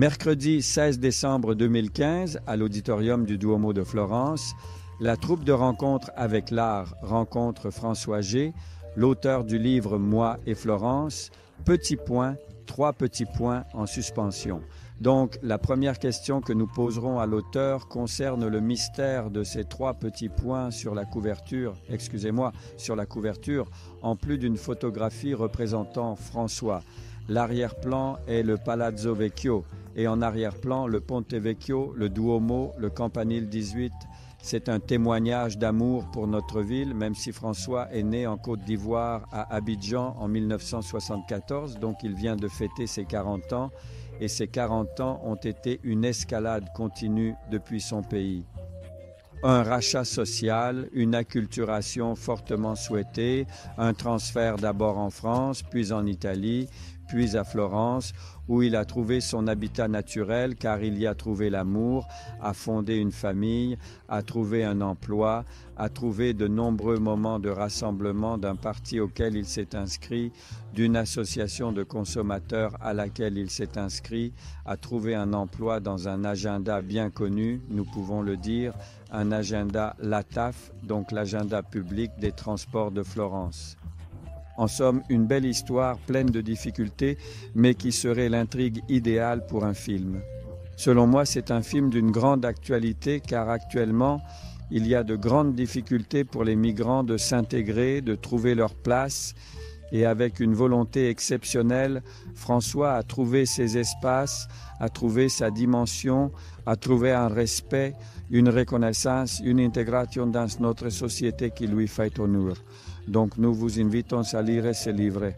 Mercredi 16 décembre 2015, à l'auditorium du Duomo de Florence, la troupe de rencontres avec l'art rencontre François G., l'auteur du livre « Moi et Florence », petit point, 3 petits points en suspension. Donc, la première question que nous poserons à l'auteur concerne le mystère de ces 3 petits points sur la couverture, en plus d'une photographie représentant François. L'arrière-plan est le Palazzo Vecchio et en arrière-plan le Ponte Vecchio, le Duomo, le Campanile 18. C'est un témoignage d'amour pour notre ville, même si François est né en Côte d'Ivoire à Abidjan en 1974, donc il vient de fêter ses 40 ans et ces 40 ans ont été une escalade continue depuis son pays. Un rachat social, une acculturation fortement souhaitée, un transfert d'abord en France, puis en Italie, puis à Florence, où il a trouvé son habitat naturel car il y a trouvé l'amour, a fondé une famille, a trouvé un emploi, a trouvé de nombreux moments de rassemblement d'un parti auquel il s'est inscrit, d'une association de consommateurs à laquelle il s'est inscrit, a trouvé un emploi dans un agenda bien connu, nous pouvons le dire, un agenda LATAF, donc l'agenda public des transports de Florence. En somme, une belle histoire pleine de difficultés, mais qui serait l'intrigue idéale pour un film. Selon moi, c'est un film d'une grande actualité, car actuellement, il y a de grandes difficultés pour les migrants de s'intégrer, de trouver leur place, et avec une volonté exceptionnelle, François a trouvé ses espaces, a trouvé sa dimension, a trouvé un respect, une reconnaissance, une intégration dans notre société qui lui fait honneur. Donc nous vous invitons à lire ce livre.